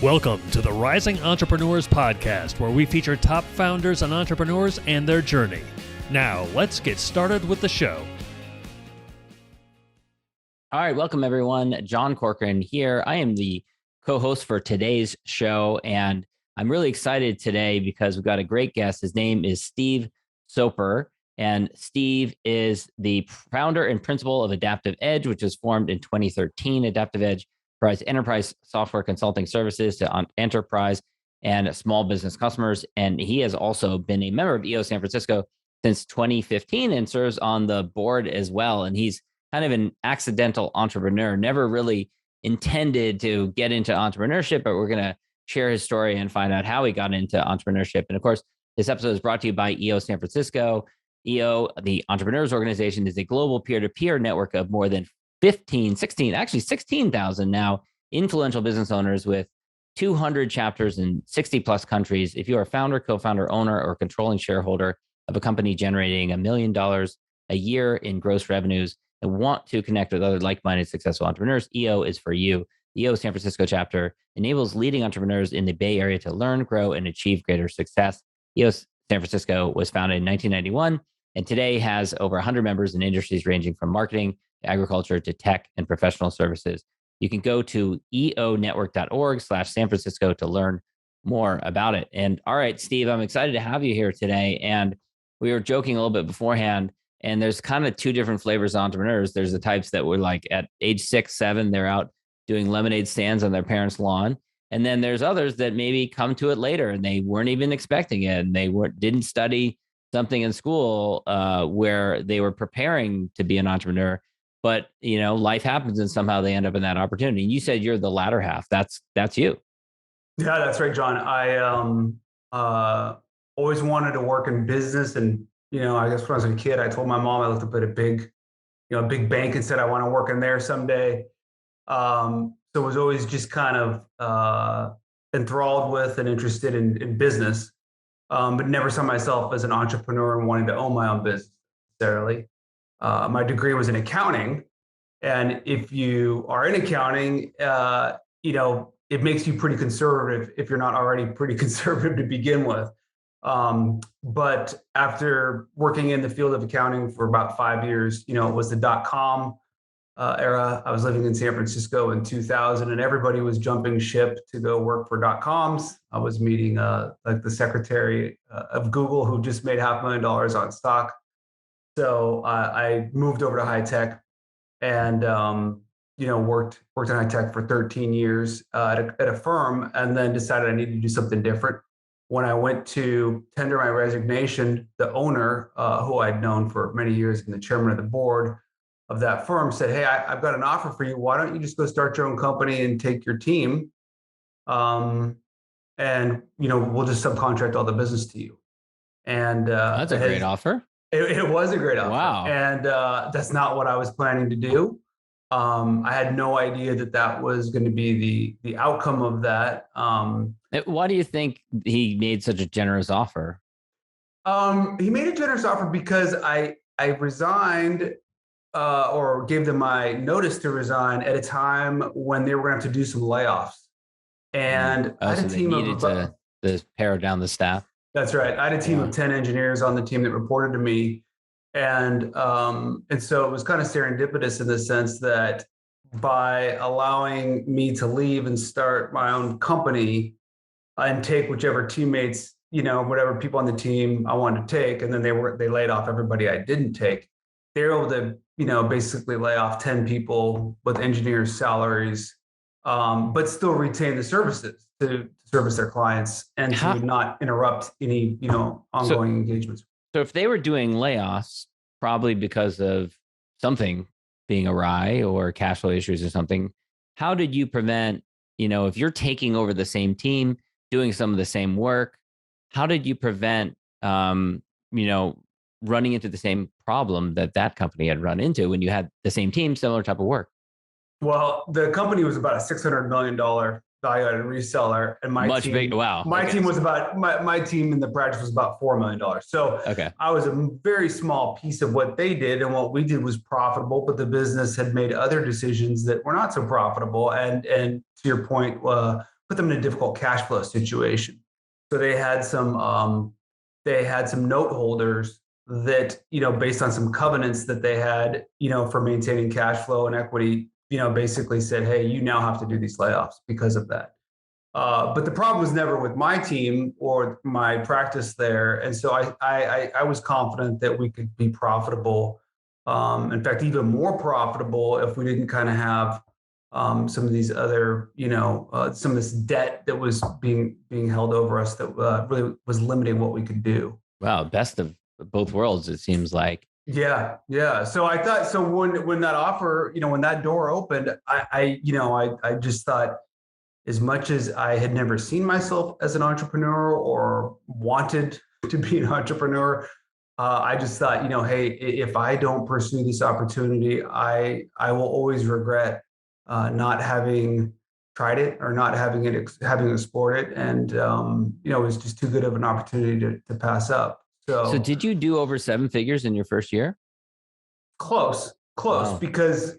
Welcome to the Rising Entrepreneurs Podcast, where we feature top founders and entrepreneurs and their journey. Now, let's get started with the show. All right, welcome everyone. John Corcoran here. I am the co-host for today's show, and I'm really excited today because we've got a great guest. His name is Steve Soper, and Steve is the founder and principal of AdaptivEdge, which was formed in 2013. AdaptivEdge provides enterprise software consulting services to enterprise and small business customers. And he has also been a member of EO San Francisco since 2015 and serves on the board as well. And he's kind of an accidental entrepreneur, never really intended to get into entrepreneurship, but we're going to share his story and find out how he got into entrepreneurship. And of course, this episode is brought to you by EO San Francisco. EO, the Entrepreneurs Organization, is a global peer-to-peer network of more than 16,000 now influential business owners with 200 chapters in 60 plus countries. If you are a founder, co-founder, owner, or controlling shareholder of a company generating $1 million a year in gross revenues and want to connect with other like-minded successful entrepreneurs, EO is for you. The EO San Francisco chapter enables leading entrepreneurs in the Bay Area to learn, grow, and achieve greater success. EO San Francisco was founded in 1991 and today has over 100 members in industries ranging from marketing, agriculture to tech and professional services. You can go to eonetwork.org/San Francisco to learn more about it. And all right, Steve, I'm excited to have you here today. And we were joking a little bit beforehand, and there's kind of two different flavors of entrepreneurs. There's the types that were like at age 6, 7, they're out doing lemonade stands on their parents' lawn. And then there's others that maybe come to it later and they weren't even expecting it. And they didn't study something in school where they were preparing to be an entrepreneur. But, you know, life happens and somehow they end up in that opportunity. And you said you're the latter half. That's you. Yeah, that's right, John. I always wanted to work in business. And, you know, I guess when I was a kid, I told my mom I looked up at a big bank and said, I want to work in there someday. So I was always just kind of enthralled with and interested in business, but never saw myself as an entrepreneur and wanting to own my own business necessarily. My degree was in accounting, and if you are in accounting, it makes you pretty conservative if you're not already pretty conservative to begin with. But after working in the field of accounting for about 5 years, it was the .com era. I was living in San Francisco in 2000, and everybody was jumping ship to go work for .coms. I was meeting like the secretary of Google, who just made $500,000 on stock. So I moved over to high tech and, worked in high tech for 13 years at a firm, and then decided I needed to do something different. When I went to tender my resignation, the owner, who I'd known for many years and the chairman of the board of that firm, said, hey, I've got an offer for you. Why don't you just go start your own company and take your team? And, we'll just subcontract all the business to you. And that's a great offer. It was a great offer. Wow. And that's not what I was planning to do. I had no idea that was going to be the outcome of that. Why do you think he made such a generous offer? He made a generous offer because I resigned or gave them my notice to resign at a time when they were going to have to do some layoffs. And I had a team to pare down the staff. That's right. I had a team of 10 engineers on the team that reported to me. And so it was kind of serendipitous in the sense that by allowing me to leave and start my own company and take whichever teammates, whatever people on the team I wanted to take, and then they laid off everybody I didn't take. They were able to, basically lay off 10 people with engineers' salaries, but still retain the services to service their clients and to not interrupt any, ongoing engagements. So if they were doing layoffs, probably because of something being awry or cash flow issues or something, how did you prevent, if you're taking over the same team, doing some of the same work, how did you prevent, running into the same problem that company had run into when you had the same team, similar type of work? Well, the company was about a $600 million value-added reseller, and my team, wow. My team was about my team in the practice was about $4 million. So I was a very small piece of what they did, and what we did was profitable. But the business had made other decisions that were not so profitable. And to your point, put them in a difficult cash flow situation. So they had some note holders that, based on some covenants that they had, for maintaining cash flow and equity, basically said, hey, you now have to do these layoffs because of that. But the problem was never with my team or my practice there. And so I was confident that we could be profitable. In fact, even more profitable if we didn't kind of have some of these other, some of this debt that was being held over us that really was limiting what we could do. Wow, best of both worlds, it seems like. Yeah, yeah. So I thought, so when that offer, when that door opened, I just thought, as much as I had never seen myself as an entrepreneur or wanted to be an entrepreneur, I just thought, hey, if I don't pursue this opportunity, I will always regret not having tried it or not having explored it, and it was just too good of an opportunity to pass up. So did you do over 7 figures in your first year? Close, wow. Because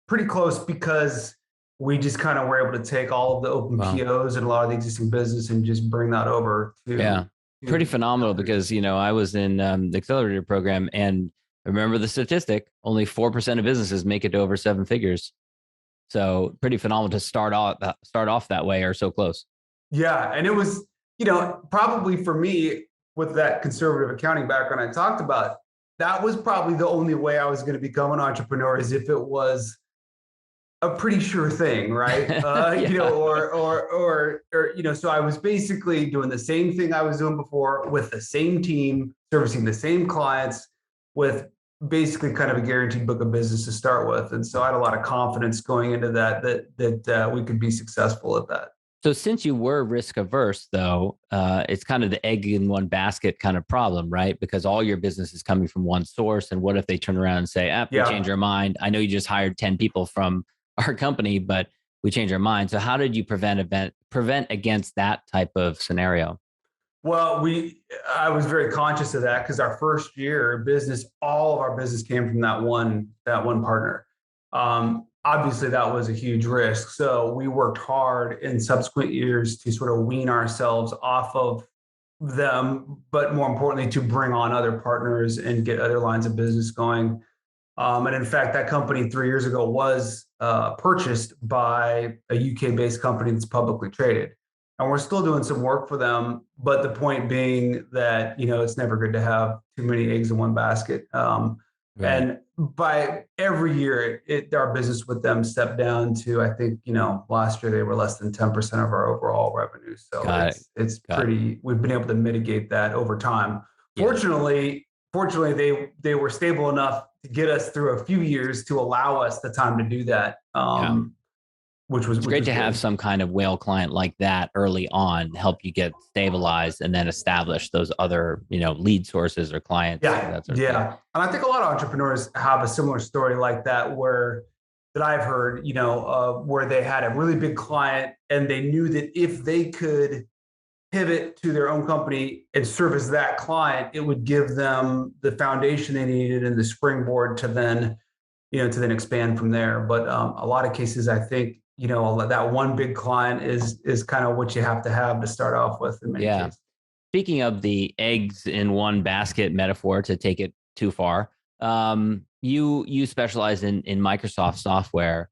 pretty close, because we just kind of were able to take all of the open POs and a lot of the existing business and just bring that over to. Pretty phenomenal, because, I was in the accelerator program, and remember the statistic, only 4% of businesses make it to over 7 figures. So pretty phenomenal to start off that way, or so close. Yeah. And it was, probably for me, with that conservative accounting background I talked about, that was probably the only way I was going to become an entrepreneur, is if it was a pretty sure thing, right? So I was basically doing the same thing I was doing before with the same team, servicing the same clients, with basically kind of a guaranteed book of business to start with. And so I had a lot of confidence going into that we could be successful at that. So since you were risk averse, though, it's kind of the egg in one basket kind of problem, right? Because all your business is coming from one source. And what if they turn around and say, we change our mind? I know you just hired 10 people from our company, but we changed our mind. So how did you prevent against that type of scenario? Well, I was very conscious of that, because our first year business, all of our business came from that one partner. Obviously, that was a huge risk. So we worked hard in subsequent years to sort of wean ourselves off of them, but more importantly, to bring on other partners and get other lines of business going. And in fact, that company 3 years ago was purchased by a UK-based company that's publicly traded. And we're still doing some work for them. But the point being that, it's never good to have too many eggs in one basket. Right. And by every year, our business with them stepped down to, I think, last year they were less than 10% of our overall revenue. So we've been able to mitigate that over time. Yeah. Fortunately, they were stable enough to get us through a few years to allow us the time to do that. Which was great to have some kind of whale client like that early on, help you get stabilized and then establish those other, lead sources or clients. And I think a lot of entrepreneurs have a similar story like that, that I've heard, where they had a really big client and they knew that if they could pivot to their own company and service that client, it would give them the foundation they needed and the springboard to then expand from there. But a lot of cases, I think, that one big client is kind of what you have to start off with in many cases. Speaking of the eggs in one basket metaphor, to take it too far, you specialize in Microsoft software.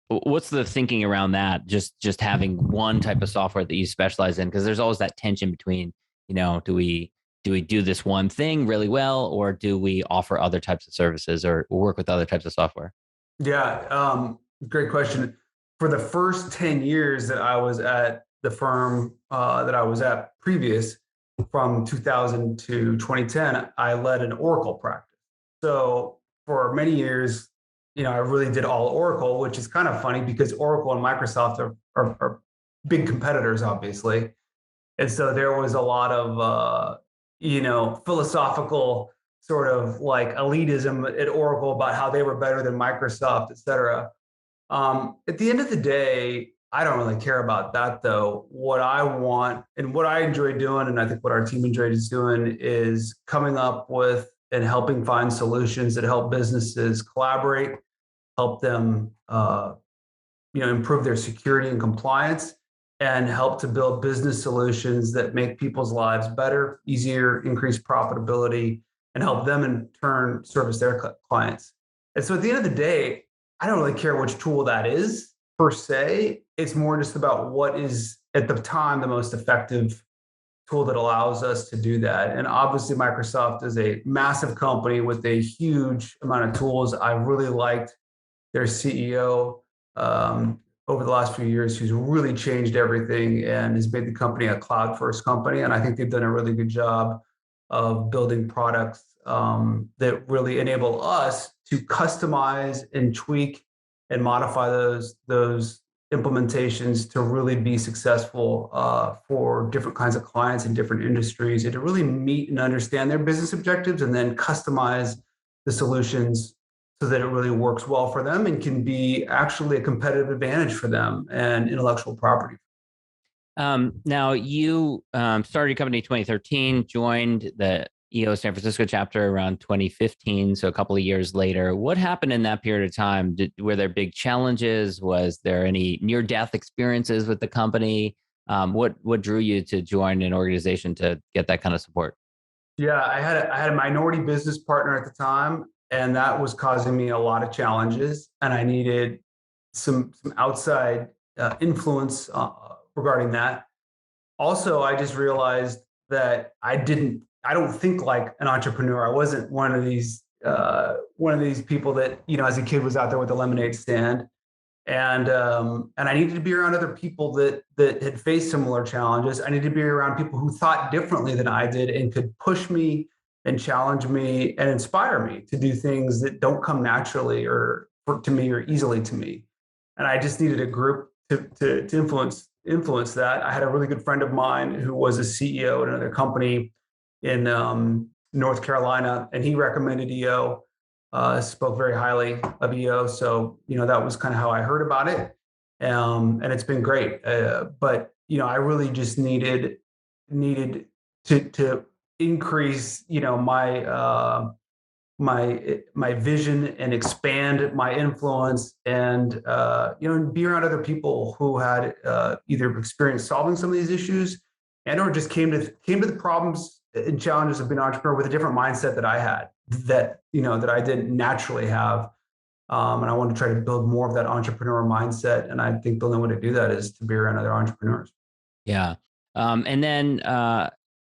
What's the thinking around that? Just having one type of software that you specialize in, because there's always that tension between, do we do this one thing really well, or do we offer other types of services or work with other types of software? Yeah. Great question. For the first 10 years that I was at the firm that I was at previous, from 2000 to 2010, I led an Oracle practice. So for many years, I really did all Oracle, which is kind of funny because Oracle and Microsoft are big competitors, obviously. And so there was a lot of, philosophical sort of like elitism at Oracle about how they were better than Microsoft, et cetera. At the end of the day, I don't really care about that, though. What I want and what I enjoy doing, and I think what our team enjoys doing, is coming up with and helping find solutions that help businesses collaborate, help them improve their security and compliance, and help to build business solutions that make people's lives better, easier, increase profitability, and help them in turn service their clients. And so at the end of the day, I don't really care which tool that is per se. It's more just about what is at the time the most effective tool that allows us to do that. And obviously, Microsoft is a massive company with a huge amount of tools. I really liked their CEO over the last few years, who's really changed everything and has made the company a cloud-first company. And I think they've done a really good job of building products that really enable us to customize and tweak and modify those implementations to really be successful for different kinds of clients in different industries, and to really meet and understand their business objectives, and then customize the solutions so that it really works well for them and can be actually a competitive advantage for them and intellectual property. Now, you started your company in 2013, joined the EO San Francisco chapter around 2015, so a couple of years later. What happened in that period of time? Were there big challenges? Was there any near-death experiences with the company? What drew you to join an organization to get that kind of support? Yeah, I had a minority business partner at the time, and that was causing me a lot of challenges, and I needed some outside influence regarding that. Also, I just realized that I don't think like an entrepreneur. I wasn't one of these people that, as a kid was out there with a lemonade stand. And I needed to be around other people that had faced similar challenges. I needed to be around people who thought differently than I did and could push me and challenge me and inspire me to do things that don't come naturally to me or easily to me. And I just needed a group to influence that. I had a really good friend of mine who was a CEO at another company in North Carolina, and he recommended EO. Spoke very highly of EO. So, that was kind of how I heard about it. And it's been great. But, I really just needed to increase, my vision and expand my influence, and, and be around other people who had either experienced solving some of these issues or just came to the problems and challenges of being an entrepreneur with a different mindset that I had, that I didn't naturally have. And I want to try to build more of that entrepreneur mindset. And I think the only way to do that is to be around other entrepreneurs. Yeah. And then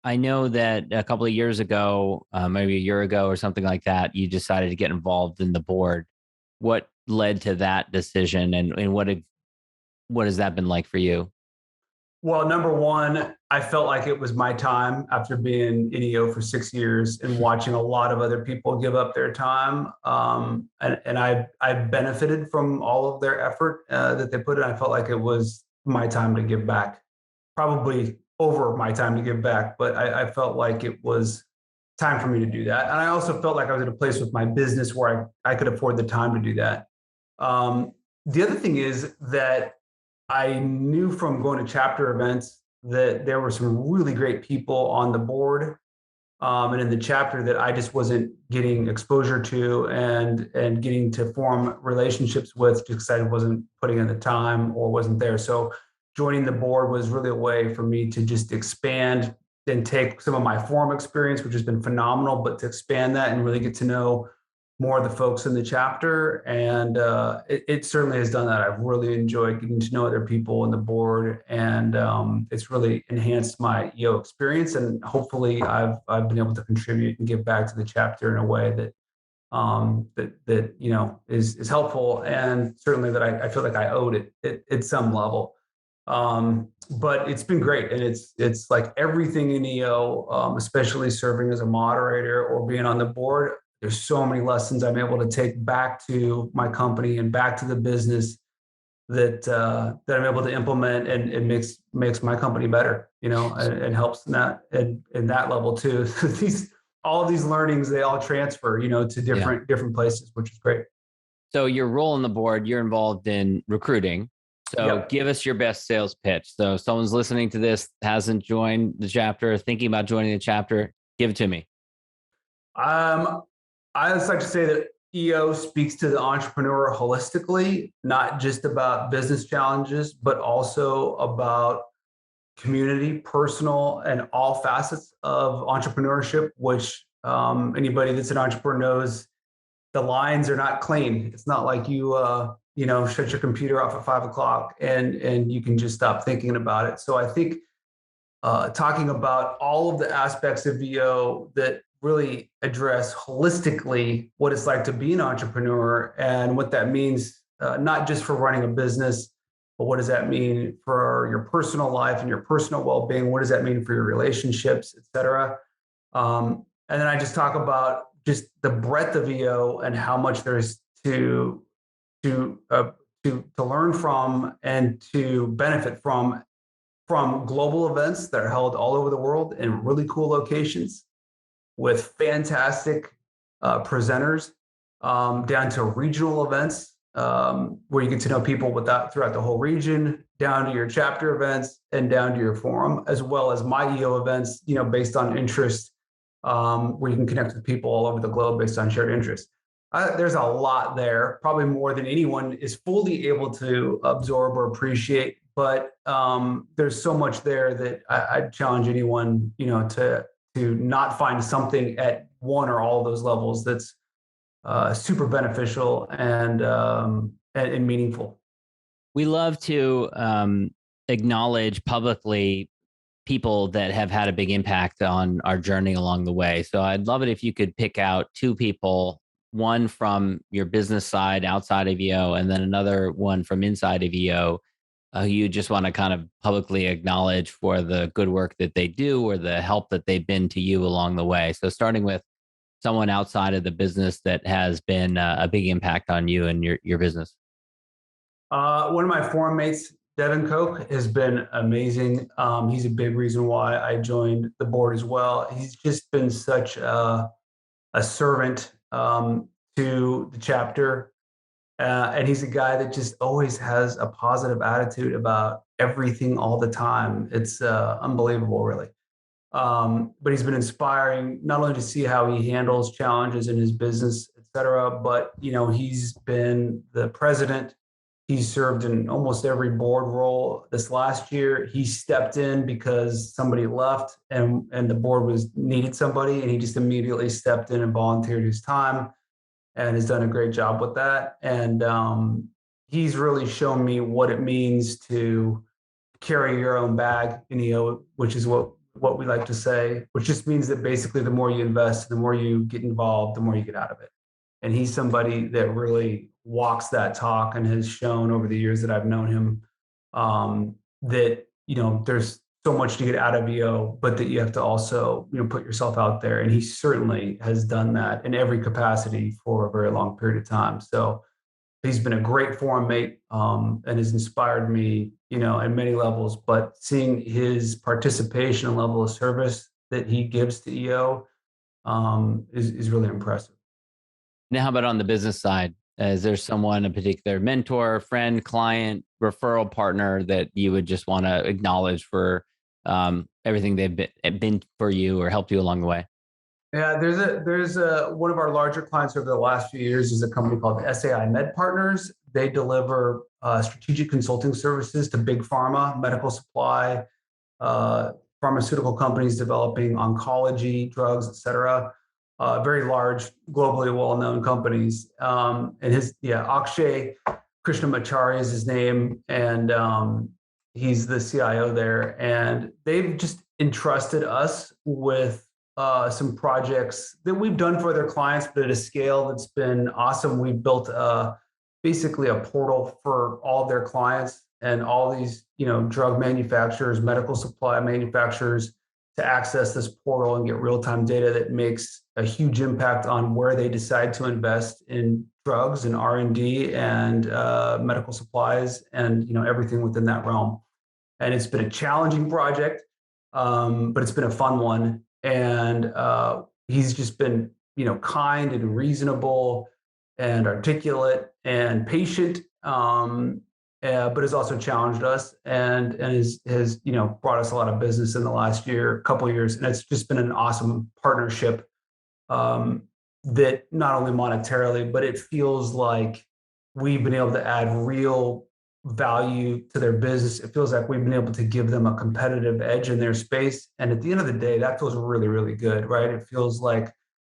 I know that a couple of years ago, maybe a year ago or something like that, you decided to get involved in the board. What led to that decision, and what has that been like for you? Well, number one, I felt like it was my time after being in EO for 6 years and watching a lot of other people give up their time. And I benefited from all of their effort that they put in. I felt like it was my time to give back, probably over my time to give back, but I felt like it was time for me to do that. And I also felt like I was at a place with my business where I could afford the time to do that. The other thing is that I knew from going to chapter events that there were some really great people on the board and in the chapter that I just wasn't getting exposure to and getting to form relationships with, just because I wasn't putting in the time or wasn't there. So joining the board was really a way for me to just expand and take some of my forum experience, which has been phenomenal, but to expand that and really get to know more of the folks in the chapter. And it certainly has done that. I've really enjoyed getting to know other people on the board, and it's really enhanced my EO experience. And hopefully I've been able to contribute and give back to the chapter in a way that is helpful, and certainly that I feel like I owed it at some level. But it's been great. And it's like everything in EO, especially serving as a moderator or being on the board, there's so many lessons I'm able to take back to my company and back to the business that I'm able to implement, and it makes my company better, and helps in that level too. All of these learnings, they all transfer, to different places, which is great. So your role on the board, you're involved in recruiting. So Yep. give us your best sales pitch. So if someone's listening to this, hasn't joined the chapter, thinking about joining the chapter, give it to me. I just like to say that EO speaks to the entrepreneur holistically, not just about business challenges, but also about community, personal, and all facets of entrepreneurship, which anybody that's an entrepreneur knows the lines are not clean. It's not like shut your computer off at 5 o'clock and you can just stop thinking about it. So I think talking about all of the aspects of VO that really address holistically what it's like to be an entrepreneur and what that means, not just for running a business, but what does that mean for your personal life and your personal well-being? What does that mean for your relationships, et cetera? And then I just talk about just the breadth of VO and how much there's to learn from and to benefit from global events that are held all over the world in really cool locations with fantastic presenters, down to regional events where you get to know people throughout the whole region, down to your chapter events and down to your forum, as well as my EO events, based on interest, where you can connect with people all over the globe based on shared interests. There's a lot there, probably more than anyone is fully able to absorb or appreciate. But there's so much there that I'd challenge anyone, to not find something at one or all of those levels that's super beneficial and meaningful. We love to acknowledge publicly people that have had a big impact on our journey along the way. So I'd love it if you could pick out two people, one from your business side outside of EO, and then another one from inside of EO, who you just want to kind of publicly acknowledge for the good work that they do or the help that they've been to you along the way. So starting with someone outside of the business that has been a big impact on you and your business. One of my forum mates, Devin Koch, has been amazing. He's a big reason why I joined the board as well. He's just been such a servant to the chapter. And he's a guy that just always has a positive attitude about everything all the time. It's unbelievable, really. But he's been inspiring not only to see how he handles challenges in his business, et cetera, but he's been the president. He's served in almost every board role. This last year, he stepped in because somebody left and the board needed somebody, and he just immediately stepped in and volunteered his time and has done a great job with that. And he's really shown me what it means to carry your own bag, which is what we like to say, which just means that basically the more you invest, the more you get involved, the more you get out of it. And he's somebody that really walks that talk and has shown over the years that I've known him that, there's so much to get out of EO, but that you have to also, put yourself out there. And he certainly has done that in every capacity for a very long period of time. So he's been a great forum mate and has inspired me, in many levels, but seeing his participation and level of service that he gives to EO is really impressive. Now, how about on the business side? Is there someone, a particular mentor, friend, client, referral partner that you would just want to acknowledge for everything they've been for you or helped you along the way? Yeah, there's one of our larger clients over the last few years is a company called SAI Med Partners. They deliver strategic consulting services to big pharma, medical supply, pharmaceutical companies developing oncology drugs, et cetera. Very large, globally well-known companies. And Akshay Krishnamachari is his name, and he's the CIO there. And they've just entrusted us with some projects that we've done for their clients, but at a scale that's been awesome. We've built basically a portal for all of their clients and all these, drug manufacturers, medical supply manufacturers, to access this portal and get real-time data that makes a huge impact on where they decide to invest in drugs and R&D and medical supplies and everything within that realm. And it's been a challenging project, but it's been a fun one. And he's just been kind and reasonable and articulate and patient, but has also challenged us and has brought us a lot of business in the last couple of years. And it's just been an awesome partnership. that not only monetarily, but it feels like we've been able to add real value to their business. It feels like we've been able to give them a competitive edge in their space. And at the end of the day, that feels really, really good, right? It feels like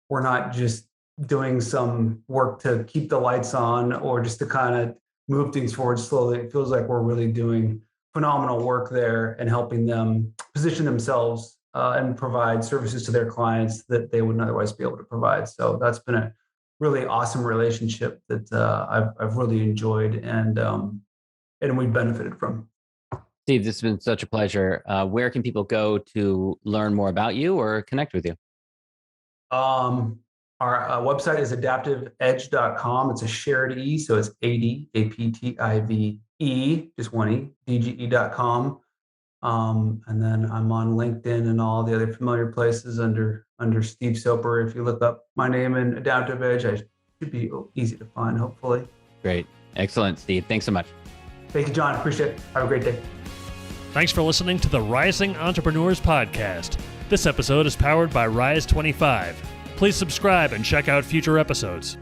we're not just doing some work to keep the lights on or just to kind of move things forward slowly. It feels like we're really doing phenomenal work there and helping them position themselves and provide services to their clients that they wouldn't otherwise be able to provide. So that's been a really awesome relationship that I've really enjoyed and we've benefited from. Steve, this has been such a pleasure. Where can people go to learn more about you or connect with you? Our website is AdaptivEdge.com. It's a shared E, so it's ADAPTIVE, just one E, DGE.com. And then I'm on LinkedIn and all the other familiar places under Steve Soper. If you look up my name in AdaptivEdge, I should be easy to find, hopefully. Great. Excellent, Steve. Thanks so much. Thank you, John. Appreciate it. Have a great day. Thanks for listening to the Rising Entrepreneurs Podcast. This episode is powered by Rise 25. Please subscribe and check out future episodes.